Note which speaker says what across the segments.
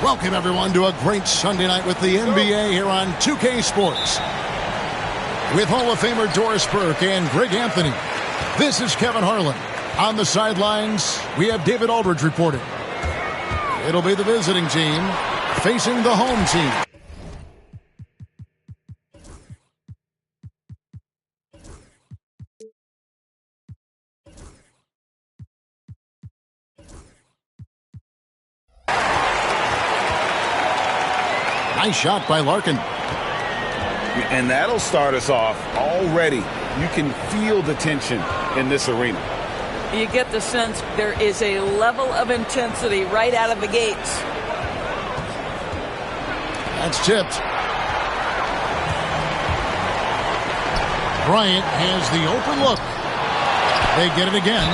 Speaker 1: Welcome, everyone, to a great Sunday night with the NBA here on 2K Sports. With Hall of Famer Doris Burke and Greg Anthony, this is Kevin Harlan. On the sidelines, we have David Aldridge reporting. It'll be the visiting team facing the home team. Nice shot by Larkin.
Speaker 2: And that'll start us off already. You can feel the tension in this arena.
Speaker 3: You get the sense there is a level of intensity right out of the gates.
Speaker 1: That's tipped. Bryant has the open look. They get it again.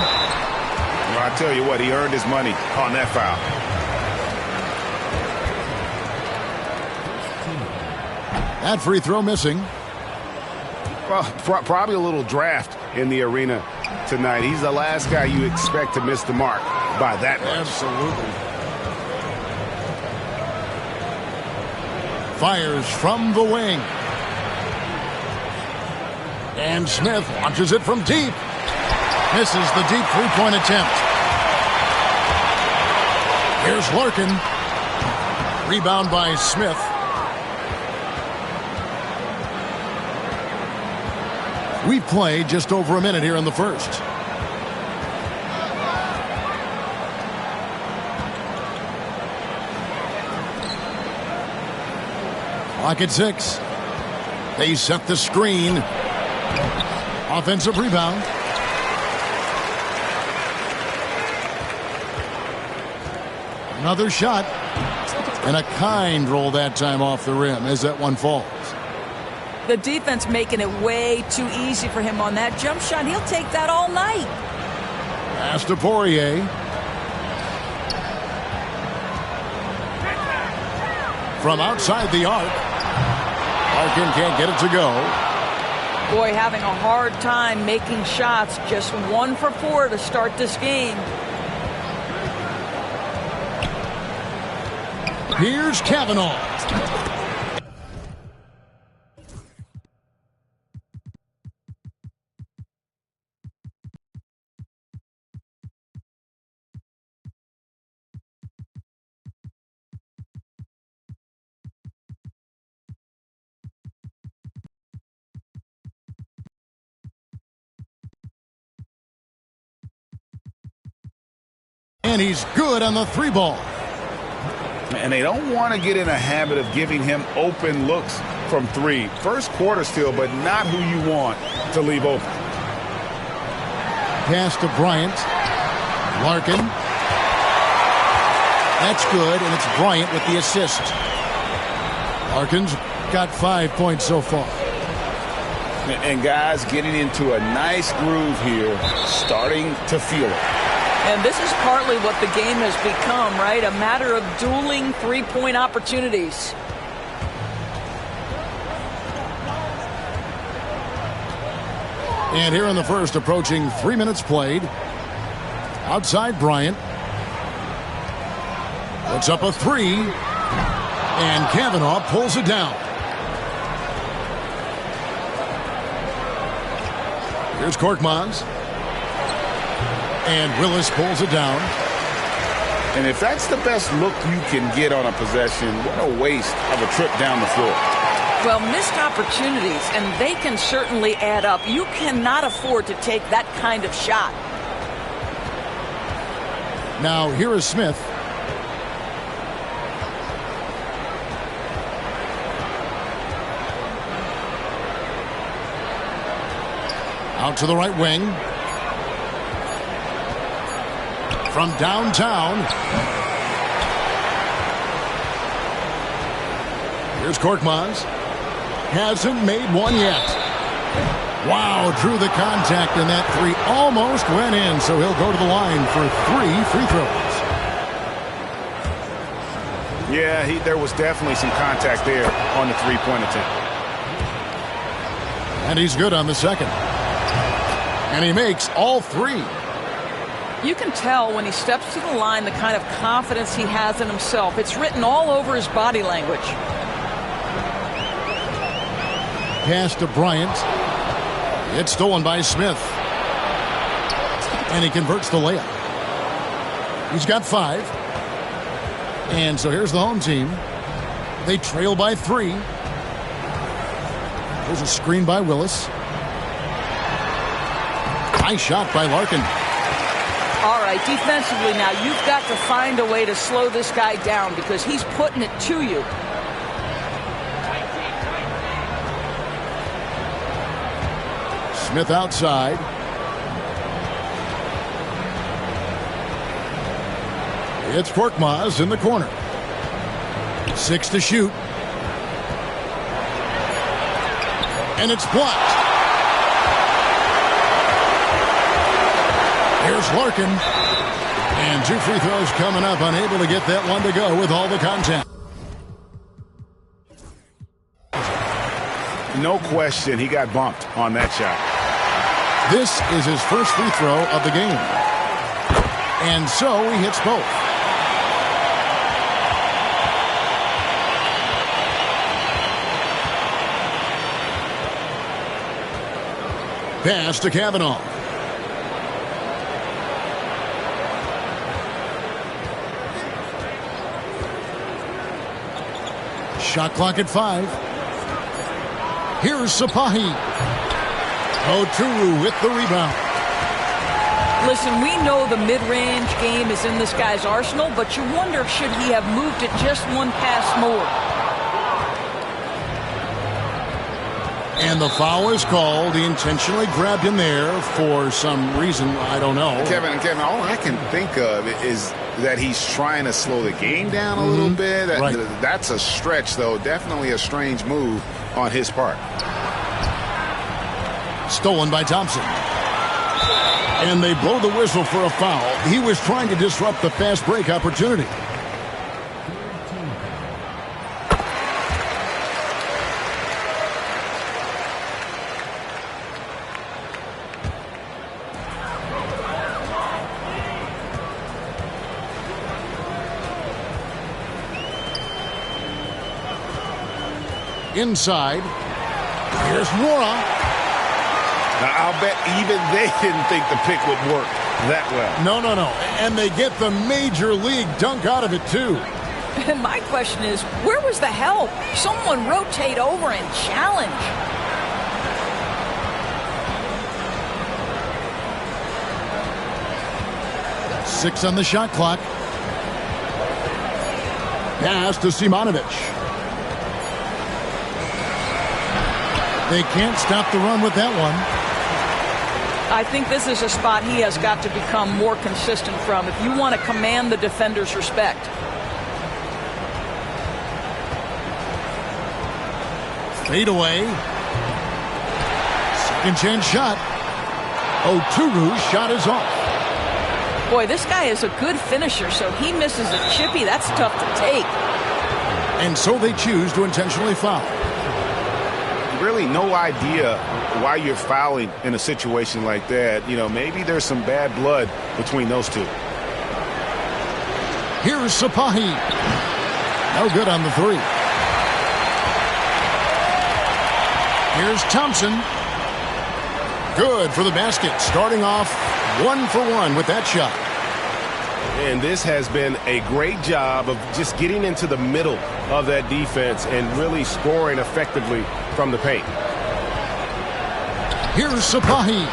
Speaker 2: Well, I tell you what, he earned his money on that foul.
Speaker 1: That free throw missing.
Speaker 2: Well, probably a little draft in the arena tonight. He's the last guy you expect to miss the mark by that much.
Speaker 1: Absolutely. Fires from the wing. And Smith launches it from deep. Misses the deep three-point attempt. Here's Larkin. Rebound by Smith. We've played just over a minute here in the first. Clock at 6. They set the screen. Offensive rebound. Another shot. And a kind roll that time off the rim as that one falls.
Speaker 3: The defense making it way too easy for him on that jump shot. He'll take that all night.
Speaker 1: Pass to Poirier. From outside the arc. Larkin can't get it to go.
Speaker 3: Boy, having a hard time making shots. Just 1 for 4 to start this game.
Speaker 1: Here's Kavanaugh. And he's good on the three ball.
Speaker 2: And they don't want to get in a habit of giving him open looks from three. First quarter still, but not who you want to leave open.
Speaker 1: Pass to Bryant. Larkin. That's good, and it's Bryant with the assist. Larkin's got 5 points so far.
Speaker 2: And guys getting into a nice groove here, starting to feel it.
Speaker 3: And this is partly what the game has become, right? A matter of dueling three-point opportunities.
Speaker 1: And here in the first, approaching 3 minutes played. Outside Bryant. Puts up a three. And Kavanaugh pulls it down. Here's Korkmaz. And Willis pulls it down.
Speaker 2: And if that's the best look you can get on a possession, what a waste of a trip down the floor.
Speaker 3: Well, missed opportunities, and they can certainly add up. You cannot afford to take that kind of shot.
Speaker 1: Now, here is Smith. Out to the right wing. From downtown. Here's Korkmaz. Hasn't made one yet. Wow, drew the contact, and that three almost went in, so he'll go to the line for 3 free throws.
Speaker 2: Yeah, there was definitely some contact there on the three-point attempt.
Speaker 1: And he's good on the second. And he makes all 3.
Speaker 3: You can tell when he steps to the line the kind of confidence he has in himself. It's written all over his body language.
Speaker 1: Pass to Bryant. It's stolen by Smith. And he converts the layup. He's got 5. And so here's the home team. They trail by 3. There's a screen by Willis. Nice shot by Larkin.
Speaker 3: All right, defensively now, you've got to find a way to slow this guy down because he's putting it to you.
Speaker 1: Smith outside. It's Korkmaz in the corner. 6 to shoot. And it's blocked. Here's Larkin. And 2 free throws coming up, unable to get that one to go with all the contact.
Speaker 2: No question, he got bumped on that shot.
Speaker 1: This is his first free throw of the game. And so he hits both. Pass to Kavanaugh. Shot clock at 5. Here's Sapahi. Oturu with the rebound.
Speaker 3: Listen, we know the mid-range game is in this guy's arsenal, but you wonder should he have moved it just one pass more.
Speaker 1: And the foul is called. He intentionally grabbed him there for some reason. I don't know.
Speaker 2: Kevin, all I can think of is that he's trying to slow the game down a little bit.
Speaker 1: Right.
Speaker 2: That's a stretch, though. Definitely a strange move on his part.
Speaker 1: Stolen by Thompson. And they blow the whistle for a foul. He was trying to disrupt the fast break opportunity. Inside. Here's Nora.
Speaker 2: Now, I'll bet even they didn't think the pick would work that well.
Speaker 1: No. And they get the major league dunk out of it, too.
Speaker 3: And my question is, where was the help? Someone rotate over and challenge.
Speaker 1: Six on the shot clock. Pass to Simonovic. They can't stop the run with that one.
Speaker 3: I think this is a spot he has got to become more consistent from if you want to command the defender's respect.
Speaker 1: Fade away. Second chance shot. Oturu's shot is off.
Speaker 3: Boy, this guy is a good finisher, so he misses a chippy. That's tough to take.
Speaker 1: And so they choose to intentionally foul.
Speaker 2: Really no idea why you're fouling in a situation like that. You know, maybe there's some bad blood between those two.
Speaker 1: Here's Sapahi. No good on the 3. Here's Thompson. Good for the basket. Starting off 1 for 1 with that shot.
Speaker 4: And this has been a great job of just getting into the middle of that defense and really scoring effectively from the paint.
Speaker 1: Here's Sapahi.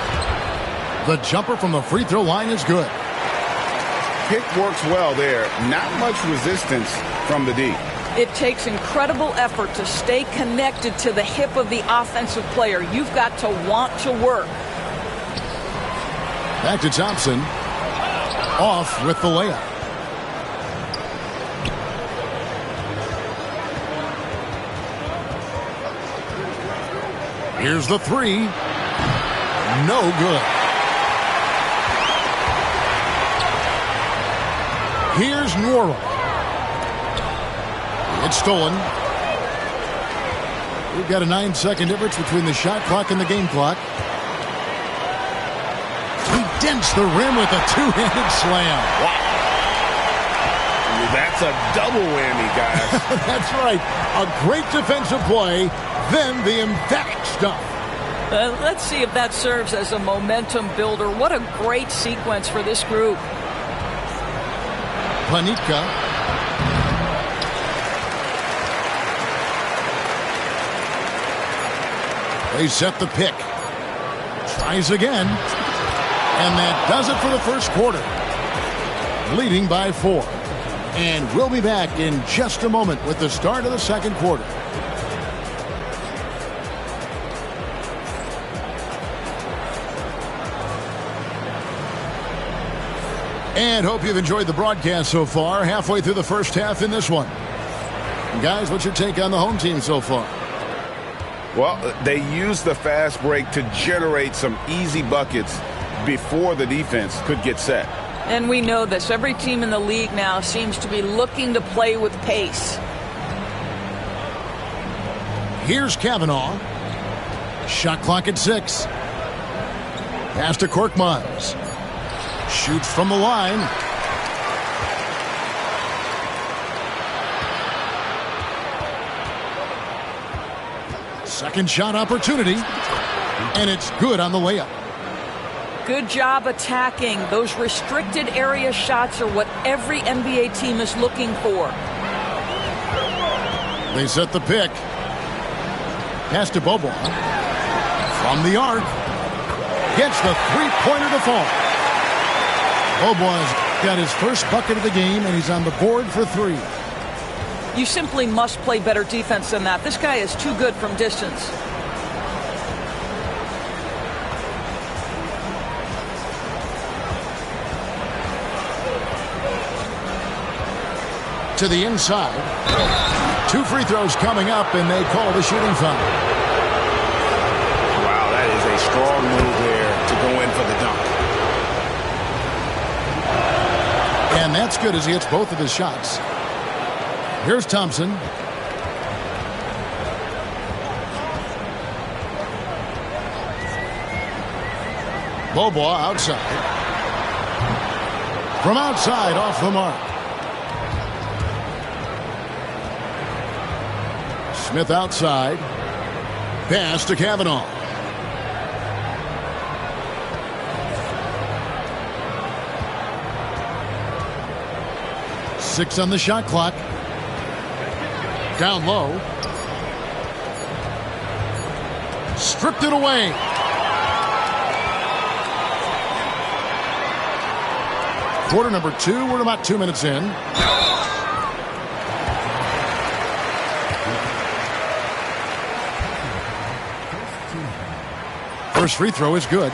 Speaker 1: The jumper from the free throw line is good.
Speaker 2: Pick works well there. Not much resistance from the D.
Speaker 3: It takes incredible effort to stay connected to the hip of the offensive player. You've got to want to work.
Speaker 1: Back to Thompson. Off with the layup. Here's the 3. No good. Here's Nora. It's stolen. We've got a 9-second difference between the shot clock and the game clock. He against the rim with a two-handed slam.
Speaker 2: Wow. That's a double whammy, guys.
Speaker 1: That's right. A great defensive play, then the emphatic stuff.
Speaker 3: Let's see if that serves as a momentum builder. What a great sequence for this group.
Speaker 1: Panica. They set the pick. Tries again. And that does it for the first quarter. Leading by 4. And we'll be back in just a moment with the start of the second quarter. And hope you've enjoyed the broadcast so far. Halfway through the first half in this one. Guys, what's your take on the home team so far?
Speaker 2: Well, they used the fast break to generate some easy buckets before the defense could get set.
Speaker 3: And we know this. Every team in the league now seems to be looking to play with pace.
Speaker 1: Here's Kavanaugh. Shot clock at 6. Pass to Korkmaz. Shoots from the line. Second shot opportunity. And it's good on the layup.
Speaker 3: Good job attacking. Those restricted area shots are what every NBA team is looking for.
Speaker 1: They set the pick. Pass to Bobo. From the arc. Gets the three-pointer to fall. Bobo's got his first bucket of the game, and he's on the board for 3.
Speaker 3: You simply must play better defense than that. This guy is too good from distance.
Speaker 1: To the inside. 2 free throws coming up, and they call the shooting foul.
Speaker 2: Wow, that is a strong move there to go in for the dunk.
Speaker 1: And that's good as he hits both of his shots. Here's Thompson. Bobo outside. From outside, off the mark. Smith outside. Pass to Kavanaugh. Six on the shot clock. Down low. Stripped it away. Quarter number 2. We're about 2 minutes in. First free throw is good.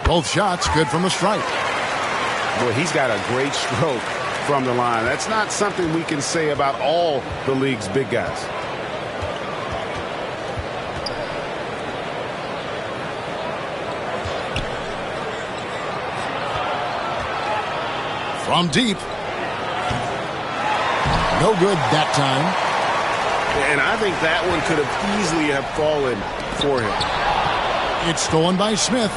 Speaker 1: Both shots good from the stripe.
Speaker 2: Boy, he's got a great stroke from the line. That's not something we can say about all the league's big guys.
Speaker 1: From deep. No good that time.
Speaker 2: And I think that one could have easily have fallen for him.
Speaker 1: It's stolen by Smith.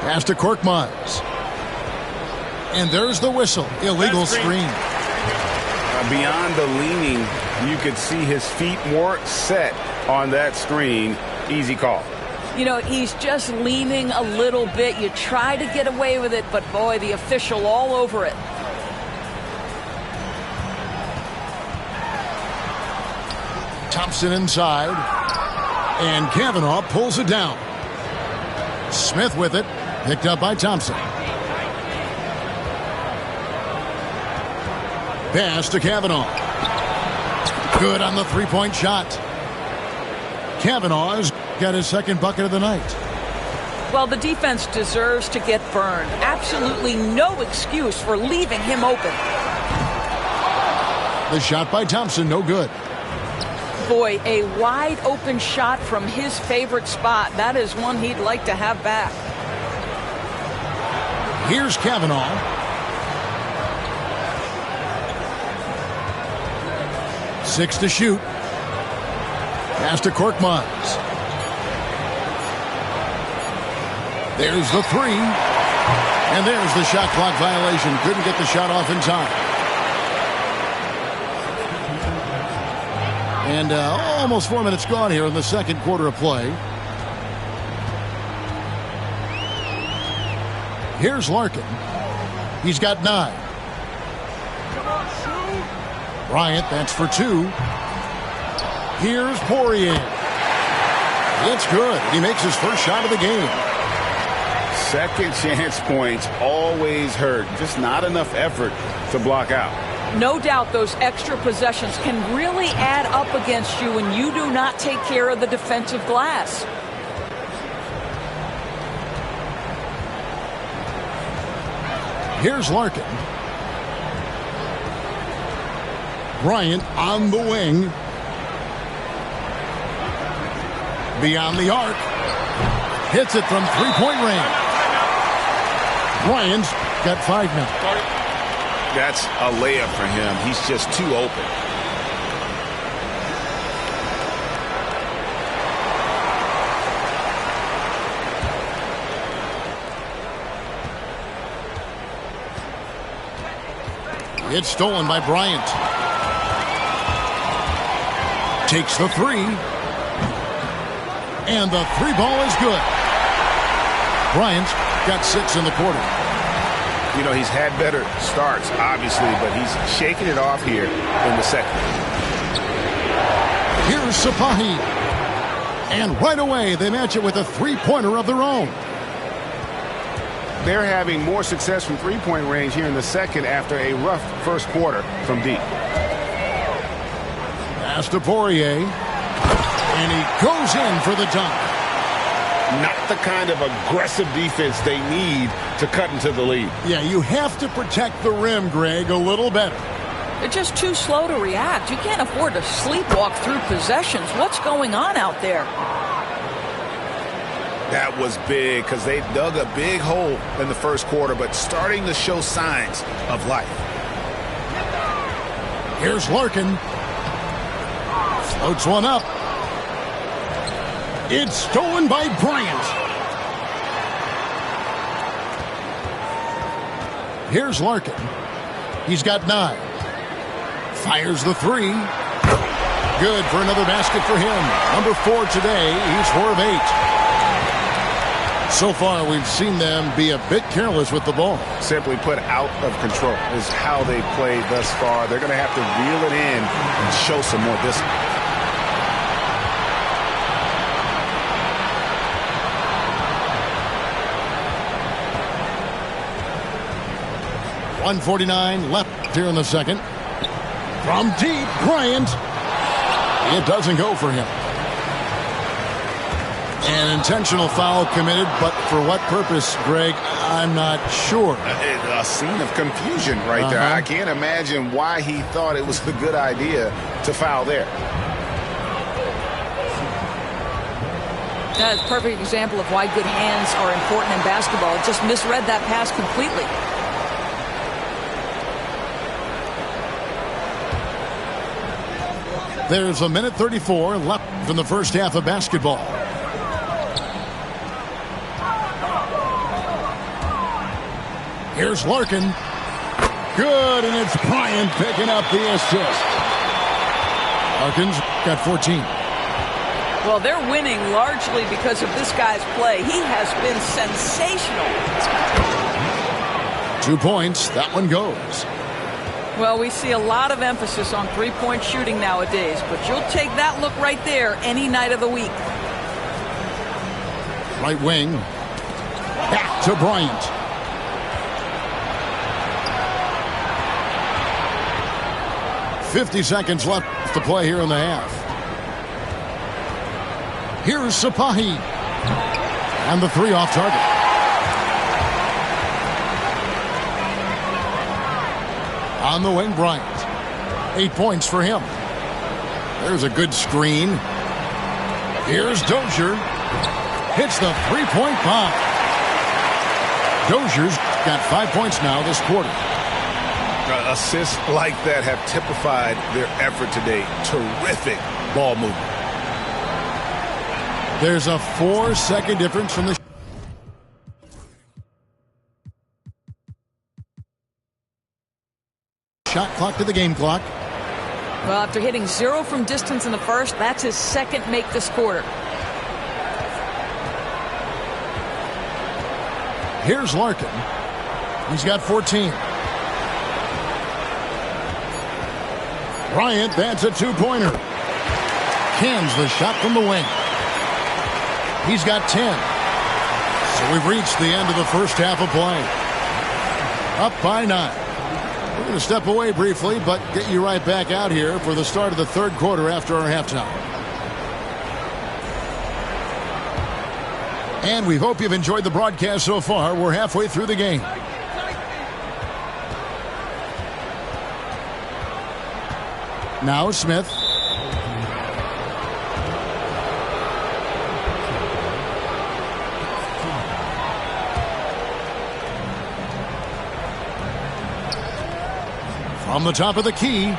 Speaker 1: Pass to Korkmaz. And there's the whistle. Illegal screen.
Speaker 2: Beyond the leaning, you could see his feet more set on that screen. Easy call.
Speaker 3: You know, he's just leaning a little bit. You try to get away with it, but boy, the official all over it.
Speaker 1: Thompson inside. And Kavanaugh pulls it down. Smith with it. Picked up by Thompson. Pass to Kavanaugh. Good on the three-point shot. Kavanaugh's got his second bucket of the night.
Speaker 3: Well, the defense deserves to get burned. Absolutely no excuse for leaving him open.
Speaker 1: The shot by Thompson, no good.
Speaker 3: Boy, a wide open shot from his favorite spot. That is one he'd like to have back.
Speaker 1: Here's Kavanaugh. 6 to shoot. Pass to Korkmaz. There's the 3. And there's the shot clock violation. Couldn't get the shot off in time. And almost 4 minutes gone here in the second quarter of play. Here's Larkin. He's got 9. Bryant, that's for 2. Here's Poirier. It's good. He makes his first shot of the game.
Speaker 2: Second chance points always hurt. Just not enough effort to block out.
Speaker 3: No doubt those extra possessions can really add up against you when you do not take care of the defensive glass.
Speaker 1: Here's Larkin. Bryant on the wing. Beyond the arc. Hits it from three-point range. Bryant's got 5 now.
Speaker 2: That's a layup for him. He's just too open.
Speaker 1: It's stolen by Bryant. Takes the 3. And the 3 ball is good. Bryant's got 6 in the quarter.
Speaker 2: You know, he's had better starts, obviously, but he's shaking it off here in the second.
Speaker 1: Here's Sapahi. And right away, they match it with a three-pointer of their own.
Speaker 2: They're having more success from three-point range here in the second after a rough first quarter from deep.
Speaker 1: Pass to Poirier. And he goes in for the dunk.
Speaker 2: Not the kind of aggressive defense they need to cut into the lead.
Speaker 1: Yeah, you have to protect the rim, Greg, a little better.
Speaker 3: They're just too slow to react. You can't afford to sleepwalk through possessions. What's going on out there?
Speaker 2: That was big because they dug a big hole in the first quarter, but starting to show signs of life.
Speaker 1: Here's Larkin. Floats one up. It's stolen by Bryant. Here's Larkin. He's got 9. Fires the 3. Good for another basket for him. Number 4 today. He's 4 of 8. So far, we've seen them be a bit careless with the ball.
Speaker 2: Simply put, out of control is how they played thus far. They're going to have to reel it in and show some more discipline.
Speaker 1: .149 left here in the second. From deep, Bryant. It doesn't go for him. An intentional foul committed, but for what purpose, Greg, I'm not sure.
Speaker 2: A scene of confusion right there. I can't imagine why he thought it was a good idea to foul there.
Speaker 3: That's a perfect example of why good hands are important in basketball. Just misread that pass completely.
Speaker 1: There's a minute 34 left in the first half of basketball. Here's Larkin. Good, and it's Bryant picking up the assist. Larkin's got 14.
Speaker 3: Well, they're winning largely because of this guy's play. He has been sensational.
Speaker 1: 2 points. That one goes.
Speaker 3: Well, we see a lot of emphasis on three-point shooting nowadays, but you'll take that look right there any night of the week.
Speaker 1: Right wing. Back to Bryant. .50 seconds left to play here in the half. Here's Sapahi. And the 3 off target. On the wing, Bryant. 8 points for him. There's a good screen. Here's Dozier. Hits the three-point bomb. Dozier's got 5 points now this quarter.
Speaker 2: Assists like that have typified their effort today. Terrific ball movement.
Speaker 1: There's a 4-second difference from the shot clock to the game clock.
Speaker 3: Well, after hitting 0 from distance in the first, that's his second make this quarter.
Speaker 1: Here's Larkin. He's got 14. Bryant, that's a two-pointer. Cans the shot from the wing. He's got 10. So we've reached the end of the first half of play. Up by 9. We're going to step away briefly, but get you right back out here for the start of the third quarter after our halftime. And we hope you've enjoyed the broadcast so far. We're halfway through the game. Now Smith. From the top of the key.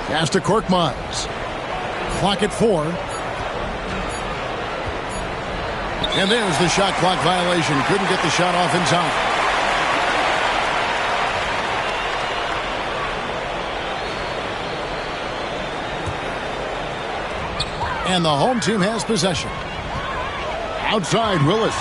Speaker 1: Pass to Korkmaz. Clock at 4. And there's the shot clock violation. Couldn't get the shot off in time. And the home team has possession. Outside, Willis.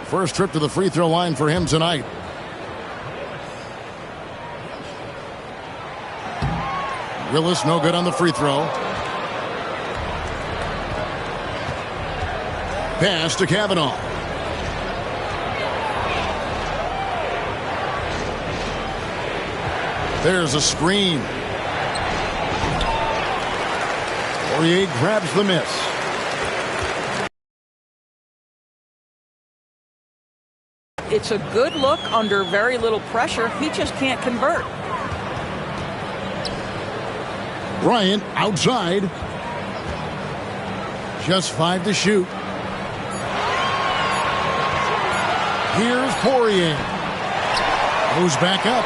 Speaker 1: First trip to the free throw line for him tonight. Willis no good on the free throw. Pass to Kavanaugh. There's a screen. Poirier grabs the miss.
Speaker 3: It's a good look under very little pressure. He just can't convert.
Speaker 1: Bryant outside. Just 5 to shoot. Here's Poirier. Goes back up.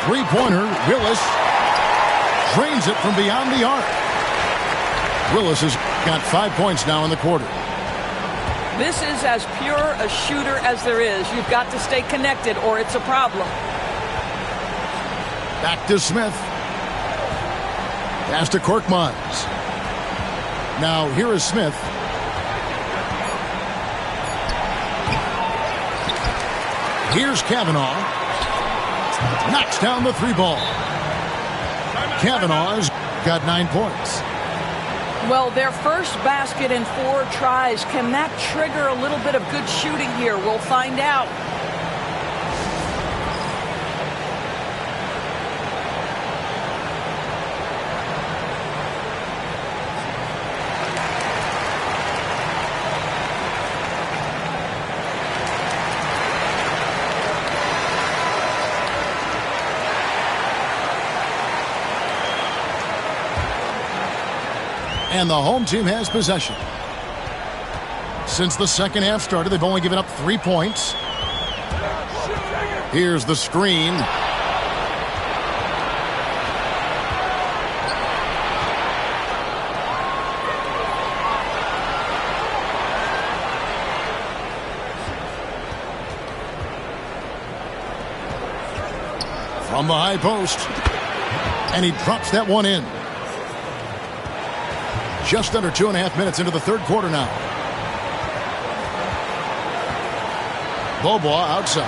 Speaker 1: Three-pointer. Willis drains it from beyond the arc. Willis has got 5 points now in the quarter.
Speaker 3: This is as pure a shooter as there is. You've got to stay connected or it's a problem.
Speaker 1: Back to Smith. Pass to Korkmaz. Now here is Smith. Here's Kavanaugh. Knocks down the 3-ball. Kavanaugh's got 9 points.
Speaker 3: Well, their first basket in 4 tries. Can that trigger a little bit of good shooting here? We'll find out.
Speaker 1: And the home team has possession. Since the second half started, they've only given up 3 points. Here's the screen. From the high post. And he drops that one in. Just under 2.5 minutes into the third quarter now. Bobois outside.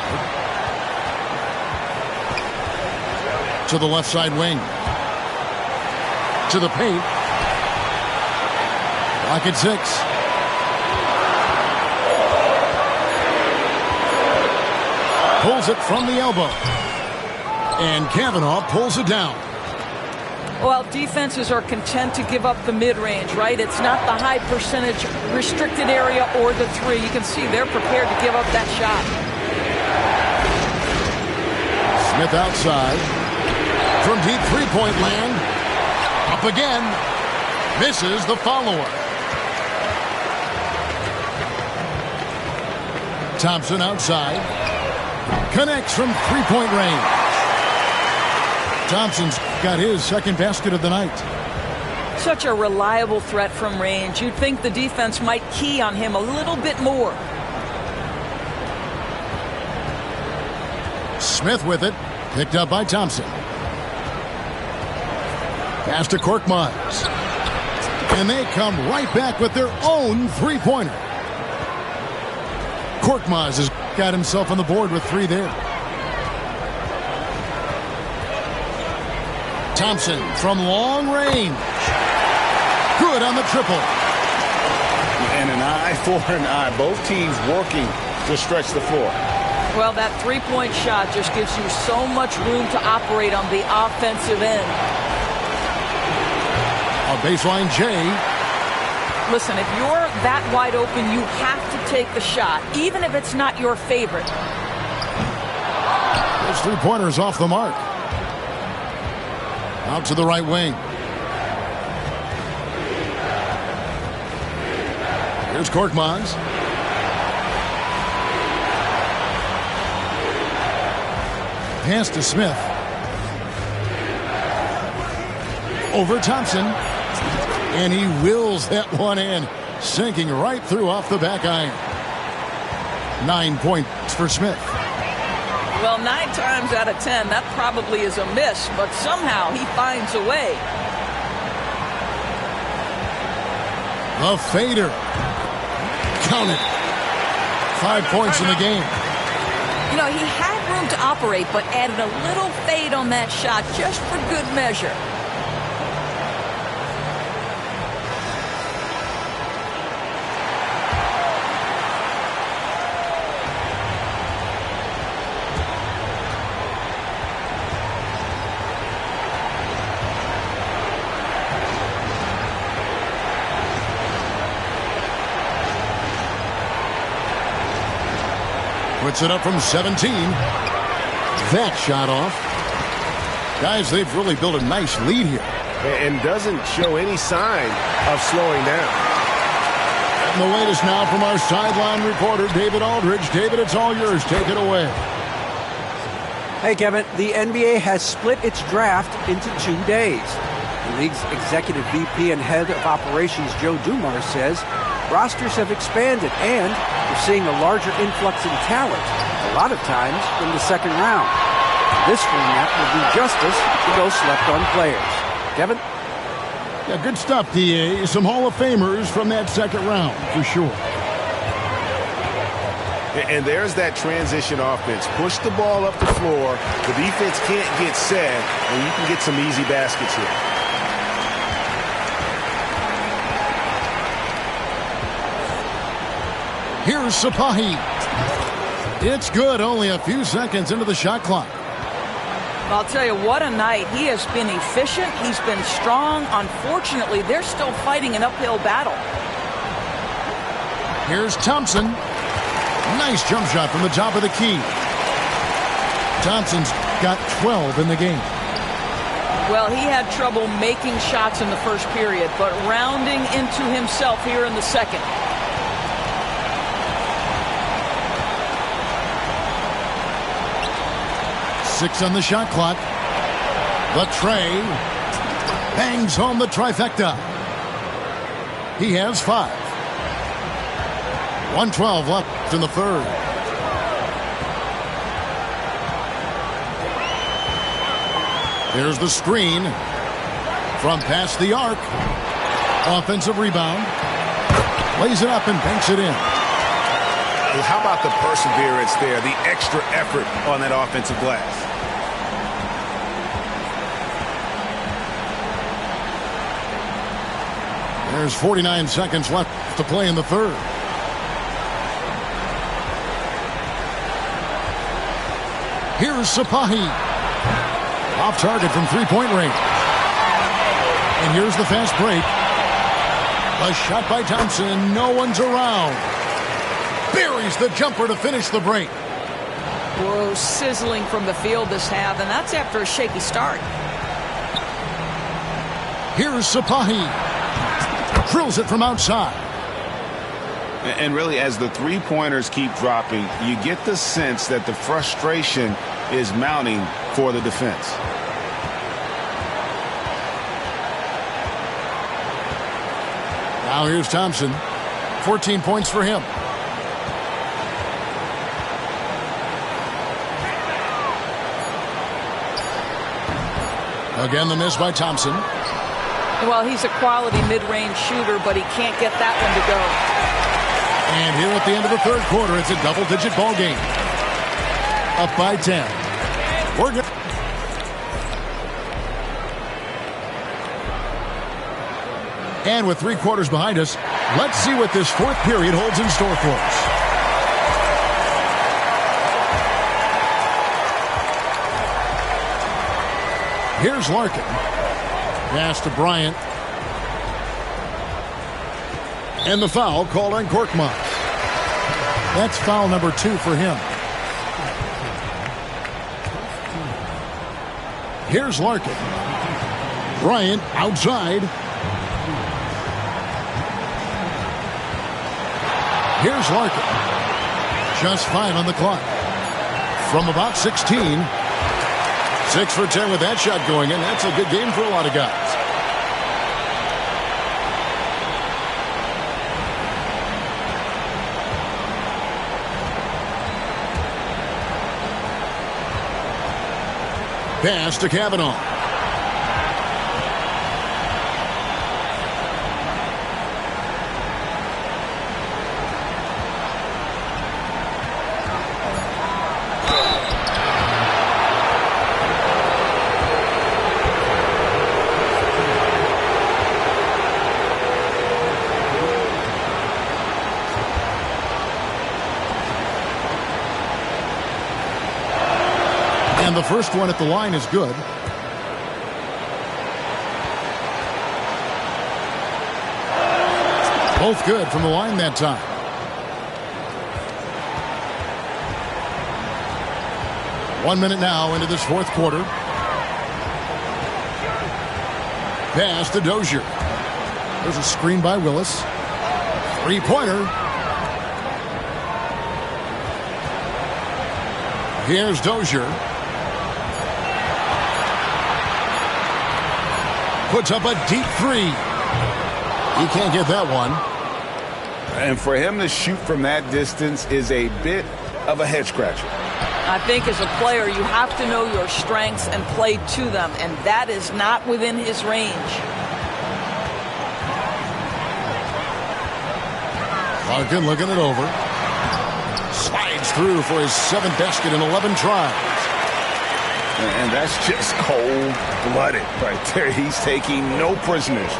Speaker 1: To the left side wing. To the paint. Clock at 6. Pulls it from the elbow. And Kavanaugh pulls it down.
Speaker 3: Well, defenses are content to give up the mid-range, right? It's not the high percentage restricted area or the three. You can see they're prepared to give up that shot.
Speaker 1: Smith outside. From deep three-point land. Up again. Misses the follower. Thompson outside. Connects from three-point range. Thompson's got his second basket of the night.
Speaker 3: Such a reliable threat from range. You'd think the defense might key on him a little bit more.
Speaker 1: Smith with it. Picked up by Thompson. Pass to Korkmaz. And they come right back with their own three-pointer. Korkmaz has got himself on the board with three there. Thompson from long range. Good on the triple.
Speaker 2: And an eye for an eye. Both teams working to stretch the floor.
Speaker 3: Well, that three-point shot just gives you so much room to operate on the offensive end.
Speaker 1: A baseline J.
Speaker 3: Listen, if you're that wide open, you have to take the shot, even if it's not your favorite.
Speaker 1: Those three-pointers off the mark. Out to the right wing. Here's Korkmaz. Pass to Smith. Over Thompson. And he wills that one in. Sinking right through off the back iron. 9 points for Smith.
Speaker 3: Well, 9 times out of 10, that probably is a miss, but somehow he finds a way.
Speaker 1: The fader. Counted. 5 points in the game.
Speaker 3: You know, he had room to operate, but added a little fade on that shot just for good measure.
Speaker 1: Puts it up from 17. That shot off. Guys, they've really built a nice lead here.
Speaker 4: And doesn't show any sign of slowing down.
Speaker 1: And the latest now from our sideline reporter, David Aldridge. David, it's all yours. Take it away.
Speaker 5: Hey, Kevin. The NBA has split its draft into 2 days. The league's executive VP and head of operations, Joe Dumars, says rosters have expanded and we're seeing a larger influx in talent, a lot of times from the second round. This format will do justice to those slept-on players. Kevin?
Speaker 1: Yeah, good stuff, D.A. Some Hall of Famers from that second round, for sure.
Speaker 4: And there's that transition offense. Push the ball up the floor. The defense can't get set, and you can get some easy baskets here.
Speaker 1: Here's Sapahi. It's good, only a few seconds into the shot clock.
Speaker 3: I'll tell you, what a night. He has been efficient. He's been strong. Unfortunately, they're still fighting an uphill battle.
Speaker 1: Here's Thompson. Nice jump shot from the top of the key. Thompson's got 12 in the game.
Speaker 3: Well, he had trouble making shots in the first period, but rounding into himself here in the second.
Speaker 1: Six on the shot clock. The tray. Bangs home the trifecta. He has 5. 1:12 left in the third. There's the screen from past the arc. Offensive rebound. Lays it up and banks it in.
Speaker 2: How about the perseverance there, the extra effort on that offensive glass?
Speaker 1: There's 49 seconds left to play in the third. Here's Sapahi. Off target from three-point range. And here's the fast break. A shot by Thompson. No one's around. Buries the jumper to finish the break.
Speaker 3: Whoa, sizzling from the field this half, and that's after a shaky start.
Speaker 1: Here's Sapahi. Drills it from outside.
Speaker 2: And really, as the three-pointers keep dropping, you get the sense that the frustration is mounting for the defense.
Speaker 1: Now here's Thompson. 14 points for him. Again, the miss by Thompson.
Speaker 3: Well, he's a quality mid-range shooter, but he can't get that one to go.
Speaker 1: And here at the end of the third quarter, it's a double-digit ball game. Up by 10. We're good. And with 3 quarters behind us, let's see what this fourth period holds in store for us. Here's Larkin. Pass to Bryant. And the foul called on Korkmaz. That's foul number 2 for him. Here's Larkin. Bryant outside. Here's Larkin. Just 5 on the clock. From about 16. 6 for 10 with that shot going in. That's a good game for a lot of guys. Pass to Kavanaugh. And the first one at the line is good. Both good from the line that time. One minute now into this fourth quarter. Pass to Dozier. There's a screen by Willis. Three-pointer. Here's Dozier. Puts up a deep 3. He can't get that one.
Speaker 2: And for him to shoot from that distance is a bit of a head scratcher.
Speaker 3: I think as a player, you have to know your strengths and play to them, and that is not within his range.
Speaker 1: Larkin looking it over. Slides through for his 7th basket in 11 tries.
Speaker 2: And that's just cold-blooded right there. He's taking no prisoners.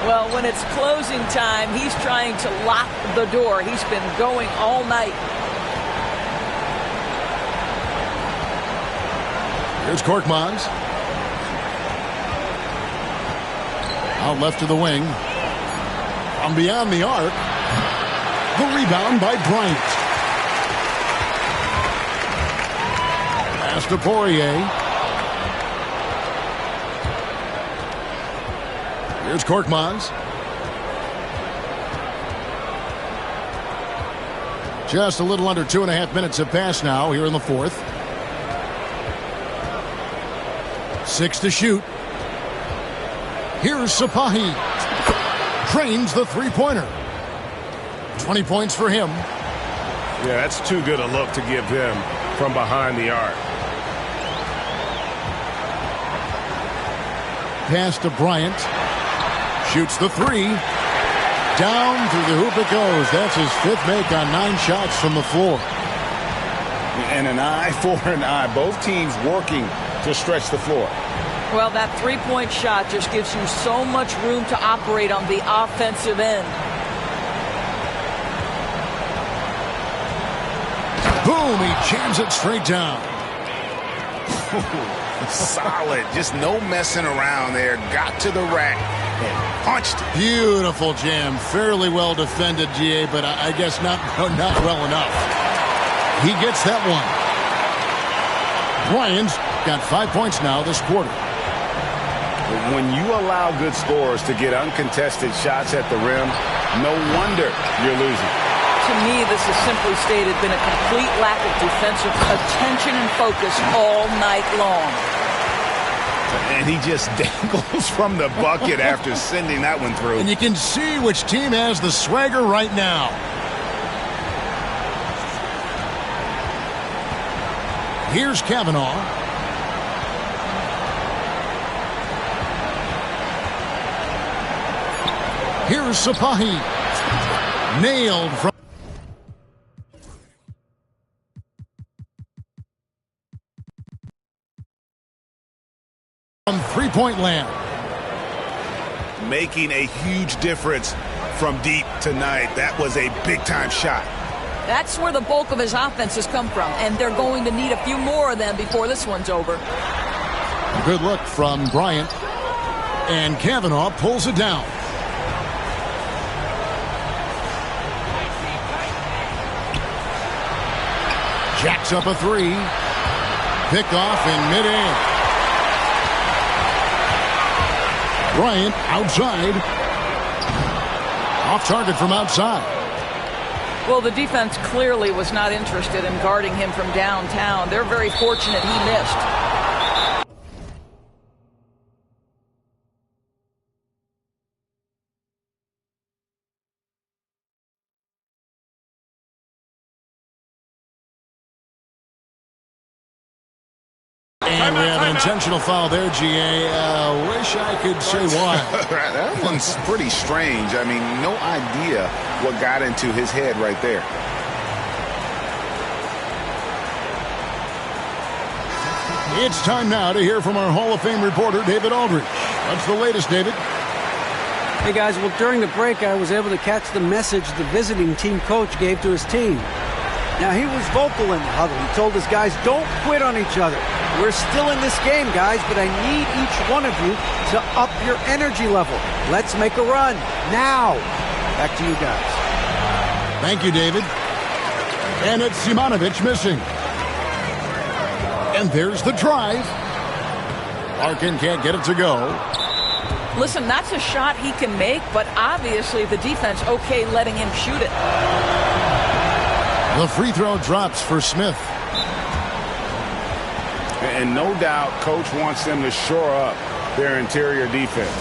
Speaker 3: Well, when it's closing time, he's trying to lock the door. He's been going all night.
Speaker 1: Here's Korkmaz. Out left to the wing. From beyond the arc. The rebound by Bryant. Pass to Poirier. Here's Korkmaz. Just a little under 2.5 minutes have passed now here in the fourth. 6 to shoot. Here's Sapahi. Trains the three-pointer. 20 points for him.
Speaker 4: Yeah, that's too good a look to give him from behind the arc.
Speaker 1: Pass to Bryant. Shoots the 3. Down through the hoop it goes. That's his 5th make on 9 shots from the floor.
Speaker 2: And an eye for an eye. Both teams working to stretch the floor.
Speaker 3: Well, that three-point shot just gives you so much room to operate on the offensive end.
Speaker 1: Boom, he jams it straight down.
Speaker 2: Solid. Just no messing around there. Got to the rack and punched it.
Speaker 1: Beautiful jam. Fairly well defended, GA, but I guess not well enough. He gets that one. Bryant's got 5 points now this quarter.
Speaker 2: When you allow good scorers to get uncontested shots at the rim, no wonder you're losing.
Speaker 3: To me, this has simply stated been a complete lack of defensive attention and focus all night long.
Speaker 2: And he just dangles from the bucket after sending that one through.
Speaker 1: And you can see which team has the swagger right now. Here's Kavanaugh. Here's Sapahi. Nailed from three-point land.
Speaker 2: Making a huge difference from deep tonight. That was a big-time shot.
Speaker 3: That's where the bulk of his offense has come from, and they're going to need a few more of them before this one's over.
Speaker 1: Good look from Bryant. And Kavanaugh pulls it down. Jacks up a three. Picked off in midair. Bryant outside. Off target from outside.
Speaker 3: Well, the defense clearly was not interested in guarding him from downtown. They're very fortunate he missed.
Speaker 1: And we have an intentional foul there, GA. Wish I could say why.
Speaker 2: That one's pretty strange. I mean, no idea what got into his head right there.
Speaker 1: It's time now to hear from our Hall of Fame reporter, David Aldridge. What's the latest, David?
Speaker 5: Hey, guys. Well, during the break, I was able to catch the message the visiting team coach gave to his team. Now, he was vocal in the huddle. He told his guys, don't quit on each other. We're still in this game, guys, but I need each one of you to up your energy level. Let's make a run now. Back to you guys.
Speaker 1: Thank you, David. And it's Simonovic missing. And there's the drive. Larkin can't get it to go.
Speaker 3: Listen, that's a shot he can make, but obviously the defense okay letting him shoot it.
Speaker 1: The free throw drops for Smith.
Speaker 2: And no doubt Coach wants them to shore up their interior defense.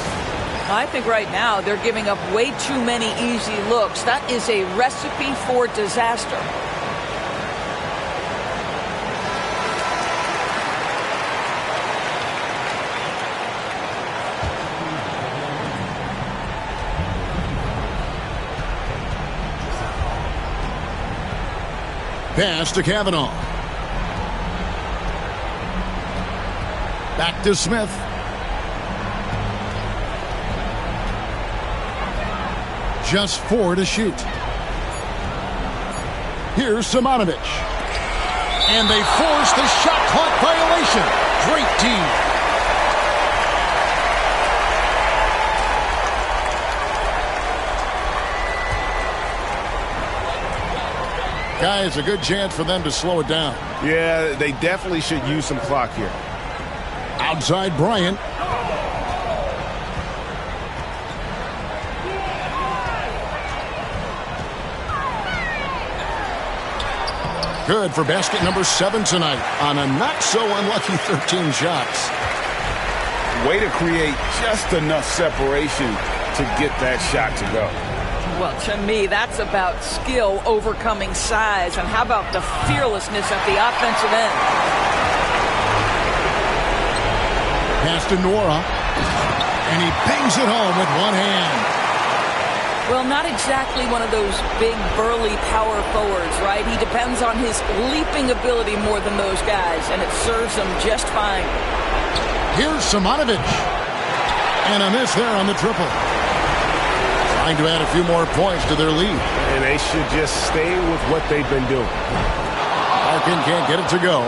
Speaker 3: I think right now they're giving up way too many easy looks. That is a recipe for disaster.
Speaker 1: Pass to Kavanaugh. Back to Smith. Just 4 to shoot. Here's Simonovic. And they force the shot clock violation. Great team. Guys, a good chance for them to slow it down.
Speaker 2: Yeah, they definitely should use some clock here.
Speaker 1: Outside Bryant. Good for basket number 7 tonight on a not-so-unlucky 13 shots.
Speaker 2: Way to create just enough separation to get that shot to go.
Speaker 3: Well, to me, that's about skill overcoming size. And how about the fearlessness at the offensive end?
Speaker 1: Pass to Nora. And he bangs it home with one hand.
Speaker 3: Well, not exactly one of those big, burly power forwards, right? He depends on his leaping ability more than those guys, and it serves him just fine.
Speaker 1: Here's Simonovic. And a miss there on the triple. Trying to add a few more points to their lead.
Speaker 4: And they should just stay with what they've been doing.
Speaker 1: Larkin can't get it to go.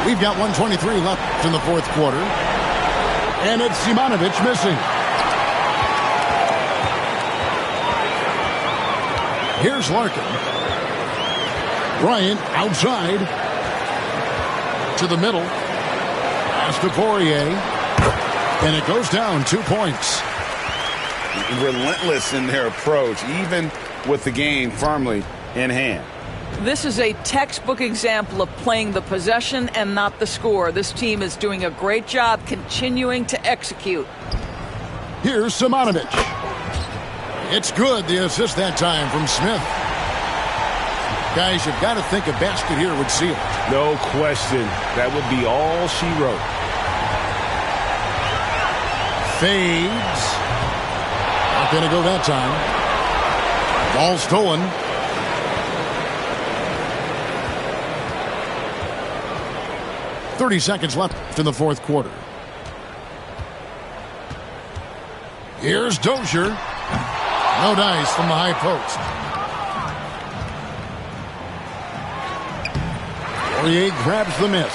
Speaker 1: We've got 1:23 left in the fourth quarter. And it's Simonovic missing. Here's Larkin. Bryant outside. To the middle. Pass to Poirier. And it goes down 2 points.
Speaker 2: Relentless in their approach, even with the game firmly in hand.
Speaker 3: This is a textbook example of playing the possession and not the score. This team is doing a great job continuing to execute.
Speaker 1: Here's Simonovic. It's good, the assist that time from Smith. Guys, you've got to think a basket here would seal it.
Speaker 4: No question. That would be all she wrote.
Speaker 1: Fades. Not going to go that time. Ball stolen. $30 left in the fourth quarter. Here's Dozier. No dice from the high post. Poirier grabs the miss.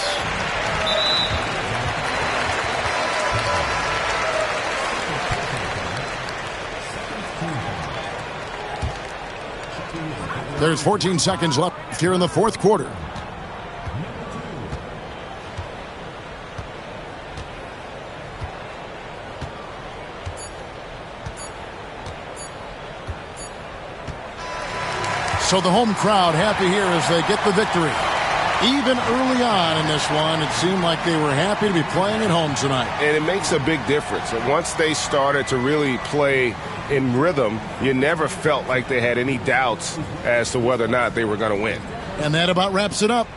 Speaker 1: There's 14 seconds left here in the fourth quarter. So the home crowd happy here as they get the victory. Even early on in this one, it seemed like they were happy to be playing at home tonight.
Speaker 4: And it makes a big difference. And once they started to really play in rhythm, you never felt like they had any doubts as to whether or not they were going to win.
Speaker 1: And that about wraps it up.